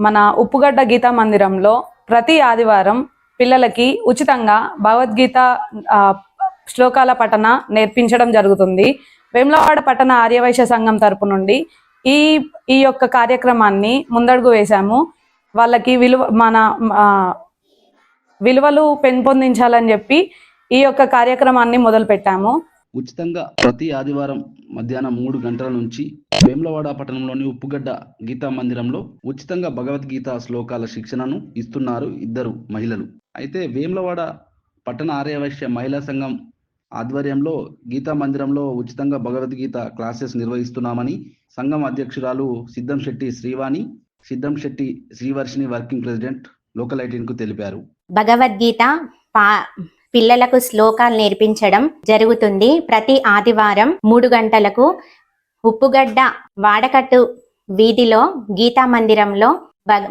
మన ఉప్పుగడ్డ గీతా మందిరంలో ప్రతి ఆదివారం పిల్లలకి ఉచితంగా భగవద్గీత శ్లోకాల పఠన నేర్పించడం జరుగుతుంది. వేములవాడ పట్టణ ఆర్యవైశ్య సంఘం తరపు నుండి ఈ యొక్క కార్యక్రమాన్ని ముందడుగు వేశాము. వాళ్ళకి విలువలు పెంపొందించాలని చెప్పి ఈ యొక్క కార్యక్రమాన్ని మొదలు పెట్టాము. ఉచితంగా ప్రతి ఆదివారం మధ్యాహ్నం 3 గంటల నుంచి వేములవాడ పట్టణంలోని ఉప్పుగడ్డ గీతా మందిరంలో ఉచితంగా భగవద్గీత శ్లోకాల శిక్షణను ఇస్తున్నారు 2 మహిళలు. అయితే వేములవాడ పట్టణ ఆర్యవైశ్య మహిళా సంఘం ఆధ్వర్యంలో గీతా మందిరంలో ఉచితంగా భగవద్గీత క్లాసెస్ నిర్వహిస్తున్నామని సంఘం అధ్యక్షురాలు Siddhamsetti Srivani, Siddhamsetti Srivarshini working president local 18కు తెలిపారు. భగవద్గీత పిల్లలకు శ్లోకాలు నేర్పించడం జరుగుతుంది. ప్రతి ఆదివారం 3 గంటలకు ఉప్పుగడ్డ వాడకట్టు వీధిలో గీతా మందిరంలో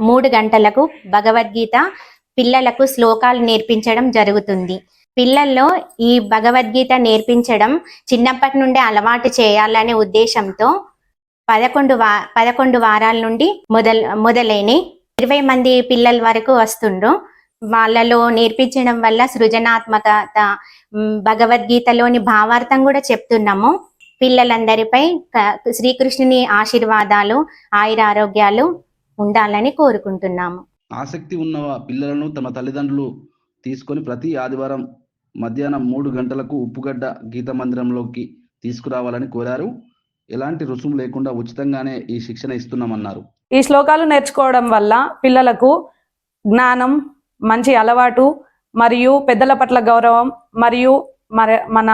3 గంటలకు భగవద్గీత పిల్లలకు శ్లోకాలు నేర్పించడం జరుగుతుంది. పిల్లల్లో ఈ భగవద్గీత నేర్పించడం చిన్నప్పటి నుండే అలవాటు చేయాలనే ఉద్దేశంతో 11 వారాల నుండి మొదలైన 20 మంది పిల్లల వరకు వస్తుండ్రు. వాళ్ళలో నేర్పించడం వల్ల సృజనాత్మకత, భగవద్గీతలోని భావార్థం కూడా చెప్తున్నాము. పిల్లలందరిపై శ్రీకృష్ణుని ఆశీర్వాదాలు, ఆయురారోగ్యాలు ఉండాలని కోరుకుంటున్నాము. ఆసక్తి ఉన్న పిల్లలను తమ తల్లిదండ్రులు తీసుకొని ప్రతి ఆదివారం మధ్యాహ్నం 3 గంటలకు ఉప్పుగడ్డ గీతా మందిరంలోకి తీసుకురావాలని కోరారు. ఎలాంటి రుసుము లేకుండా ఉచితంగానే ఈ శిక్షణ ఇస్తున్నామన్నారు. ఈ శ్లోకాలు నేర్చుకోవడం వల్ల పిల్లలకు జ్ఞానం, మంచి అలవాటు మరియు పెద్దల పట్ల గౌరవం మరియు మన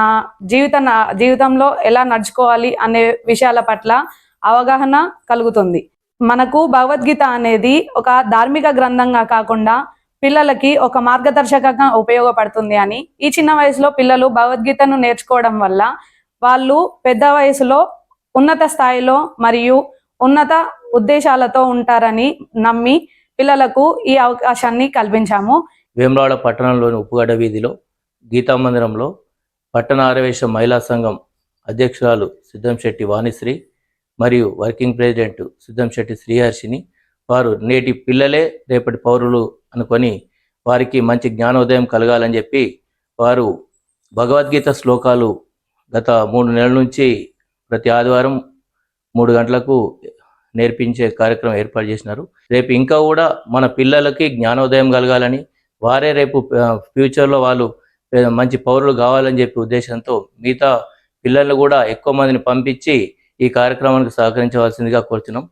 జీవితంలో ఎలా నడుచుకోవాలి అనే విషయాల పట్ల అవగాహన కలుగుతుంది. మనకు భగవద్గీత అనేది ఒక ధార్మిక గ్రంథంగా కాకుండా పిల్లలకి ఒక మార్గదర్శకంగా ఉపయోగపడుతుంది అని ఈ చిన్న వయసులో పిల్లలు భగవద్గీతను నేర్చుకోవడం వల్ల వాళ్ళు పెద్ద వయసులో ఉన్నత స్థాయిలో మరియు ఉన్నత ఉద్దేశాలతో ఉంటారని నమ్మి పిల్లలకు ఈ అవకాశాన్ని కల్పించాము. వేములవాడ పట్టణంలోని ఉప్పుగడ్డ వీధిలో గీతా మందిరంలో పట్టణ ఆర్యవైశ్య మహిళా సంఘం అధ్యక్షురాలు సిద్ధంశెట్టి వాణిశ్రీ మరియు వర్కింగ్ ప్రెసిడెంట్ సిద్ధంశెట్టి శ్రీహర్షిని వారు నేటి పిల్లలే రేపటి పౌరులు అనుకొని వారికి మంచి జ్ఞానోదయం కలగాలని చెప్పి వారు భగవద్గీత శ్లోకాలు గత 3 నెలల నుంచి ప్రతి ఆదివారం 3 గంటలకు నేర్పించే కార్యక్రమం ఏర్పాటు చేసినారు. రేపు ఇంకా కూడా మన పిల్లలకి జ్ఞానోదయం కలగాలని, వారే రేపు ఫ్యూచర్లో వాళ్ళు మంచి పౌరులు కావాలని చెప్పి ఉద్దేశంతో మిగతా పిల్లలు కూడా ఎక్కువ మందిని పంపించి ఈ కార్యక్రమానికి సహకరించవలసిందిగా కోరుతున్నాం.